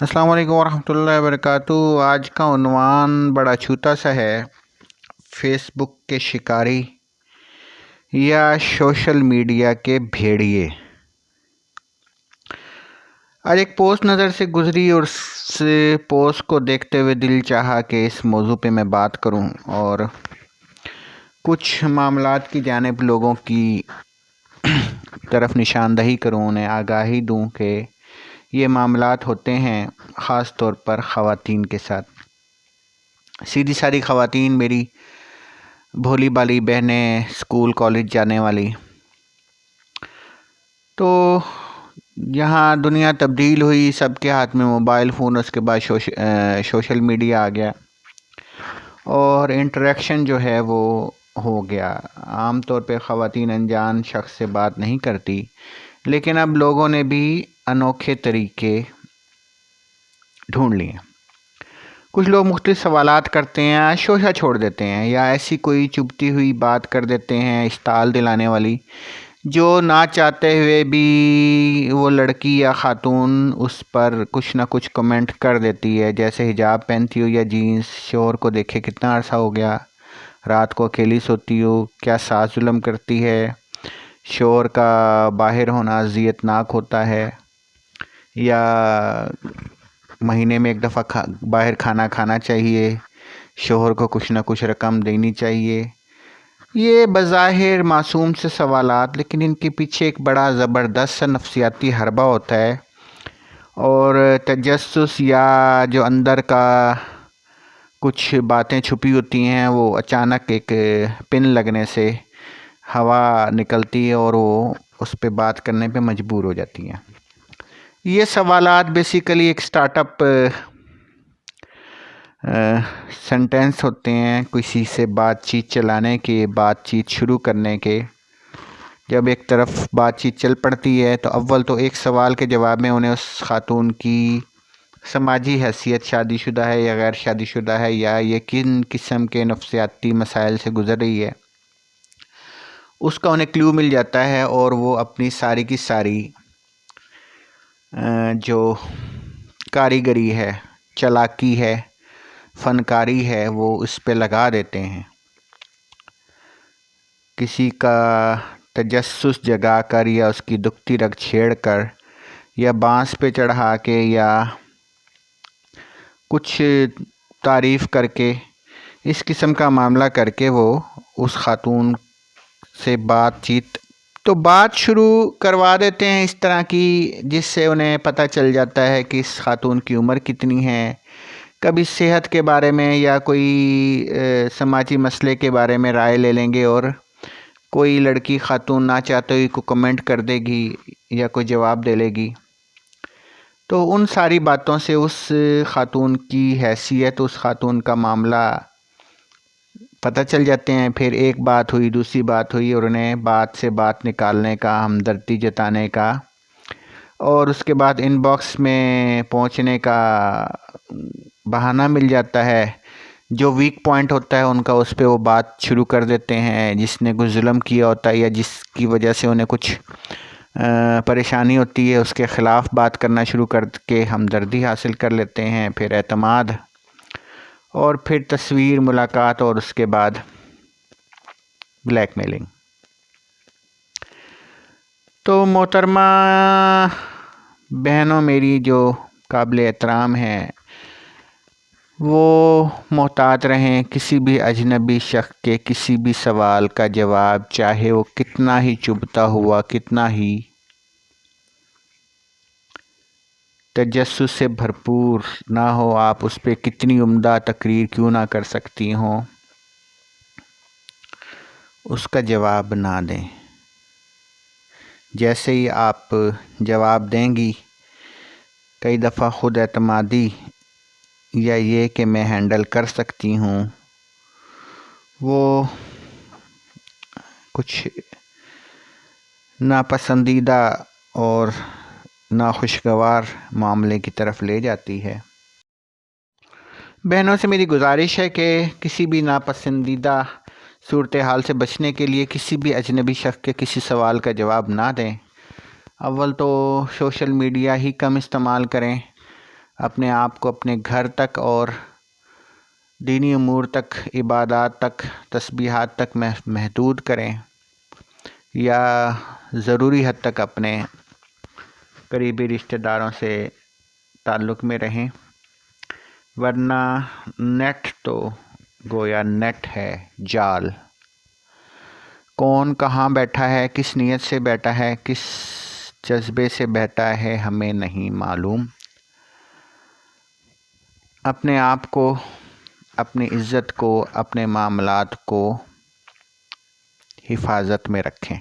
السلام علیکم ورحمۃ اللہ وبرکاتہ۔ آج کا عنوان بڑا چھوٹا سا ہے، فیس بک کے شکاری یا سوشل میڈیا کے بھیڑیے۔ آج ایک پوسٹ نظر سے گزری اور اس پوسٹ کو دیکھتے ہوئے دل چاہا کہ اس موضوع پہ میں بات کروں اور کچھ معاملات کی جانب لوگوں کی طرف نشاندہی کروں، انہیں آگاہی دوں کہ یہ معاملات ہوتے ہیں خاص طور پر خواتین کے ساتھ۔ سیدھی ساری خواتین، میری بھولی بالی بہنیں، اسکول کالج جانے والی۔ تو یہاں دنیا تبدیل ہوئی، سب کے ہاتھ میں موبائل فون، اس کے بعد سوشل میڈیا آ گیا اور انٹریکشن جو ہے وہ ہو گیا۔ عام طور پہ خواتین انجان شخص سے بات نہیں کرتی، لیکن اب لوگوں نے بھی انوکھے طریقے ڈھونڈ لیے۔ کچھ لوگ مختلف سوالات کرتے ہیں یا شوشہ چھوڑ دیتے ہیں، یا ایسی کوئی چبھتی ہوئی بات کر دیتے ہیں اشتعال دلانے والی، جو نہ چاہتے ہوئے بھی وہ لڑکی یا خاتون اس پر کچھ نہ کچھ کمنٹ کر دیتی ہے، جیسے حجاب پہنتی ہو یا جینس، شوہر کو دیکھے کتنا عرصہ ہو گیا، رات کو اکیلی سوتی ہو، کیا ساس ظلم کرتی ہے، شوہر کا باہر ہونا اذیت ناک ہوتا ہے، یا مہینے میں ایک دفعہ باہر کھانا کھانا چاہیے، شوہر کو کچھ نہ کچھ رقم دینی چاہیے۔ یہ بظاہر معصوم سے سوالات، لیکن ان کے پیچھے ایک بڑا زبردست نفسیاتی حربہ ہوتا ہے، اور تجسس یا جو اندر کا کچھ باتیں چھپی ہوتی ہیں وہ اچانک ایک پن لگنے سے ہوا نکلتی ہے اور وہ اس پہ بات کرنے پہ مجبور ہو جاتی ہیں۔ یہ سوالات بیسیکلی ایک سٹارٹ اپ سینٹینس ہوتے ہیں، کسی سے بات چیت چلانے کے، بات چیت شروع کرنے کے۔ جب ایک طرف بات چیت چل پڑتی ہے تو اول تو ایک سوال کے جواب میں انہیں اس خاتون کی سماجی حیثیت، شادی شدہ ہے یا غیر شادی شدہ ہے، یا یہ کن قسم کے نفسیاتی مسائل سے گزر رہی ہے، اس کا انہیں کلیو مل جاتا ہے، اور وہ اپنی ساری کی ساری جو کاریگری ہے، چالاکی ہے، فنکاری ہے، وہ اس پہ لگا دیتے ہیں۔ کسی کا تجسس جگا کر، یا اس کی دکھتی رگ چھیڑ کر، یا بانس پہ چڑھا کے، یا کچھ تعریف کر کے، اس قسم کا معاملہ کر کے وہ اس خاتون سے بات شروع کروا دیتے ہیں اس طرح کی، جس سے انہیں پتہ چل جاتا ہے کہ اس خاتون کی عمر کتنی ہے، کبھی صحت کے بارے میں یا کوئی سماجی مسئلے کے بارے میں رائے لے لیں گے، اور کوئی لڑکی خاتون نہ چاہتے ہوئے کو کمنٹ کر دے گی یا کوئی جواب دے لے گی، تو ان ساری باتوں سے اس خاتون کی حیثیت، اس خاتون کا معاملہ پتہ چل جاتے ہیں۔ پھر ایک بات ہوئی، دوسری بات ہوئی، اور انہیں بات سے بات نکالنے کا، ہمدردی جتانے کا، اور اس کے بعد ان باکس میں پہنچنے کا بہانہ مل جاتا ہے۔ جو ویک پوائنٹ ہوتا ہے ان کا، اس پہ وہ بات شروع کر دیتے ہیں۔ جس نے کچھ ظلم کیا ہوتا ہے یا جس کی وجہ سے انہیں کچھ پریشانی ہوتی ہے، اس کے خلاف بات کرنا شروع کر کے ہمدردی حاصل کر لیتے ہیں، پھر اعتماد، اور پھر تصویر، ملاقات، اور اس کے بعد بلیک میلنگ۔ تو محترمہ بہنوں میری جو قابل احترام ہیں، وہ محتاط رہیں کسی بھی اجنبی شخص کے کسی بھی سوال کا جواب، چاہے وہ کتنا ہی چبھتا ہوا، کتنا ہی تجسس سے بھرپور نہ ہو، آپ اس پہ کتنی عمدہ تقریر کیوں نہ کر سکتی ہوں، اس کا جواب نہ دیں۔ جیسے ہی آپ جواب دیں گی، کئی دفعہ خود اعتمادی یا یہ کہ میں ہینڈل کر سکتی ہوں، وہ کچھ ناپسندیدہ اور ناخوشگوار معاملے کی طرف لے جاتی ہے۔ بہنوں سے میری گزارش ہے کہ کسی بھی ناپسندیدہ صورتحال سے بچنے کے لیے کسی بھی اجنبی شخص کے کسی سوال کا جواب نہ دیں۔ اول تو سوشل میڈیا ہی کم استعمال کریں، اپنے آپ کو اپنے گھر تک اور دینی امور تک، عبادات تک، تسبیحات تک محدود کریں، یا ضروری حد تک اپنے قریبی رشتہ داروں سے تعلق میں رہیں، ورنہ نیٹ تو گویا نیٹ ہے، جال۔ کون کہاں بیٹھا ہے، کس نیت سے بیٹھا ہے، کس جذبے سے بیٹھا ہے، ہمیں نہیں معلوم۔ اپنے آپ کو، اپنی عزت کو، اپنے معاملات کو حفاظت میں رکھیں۔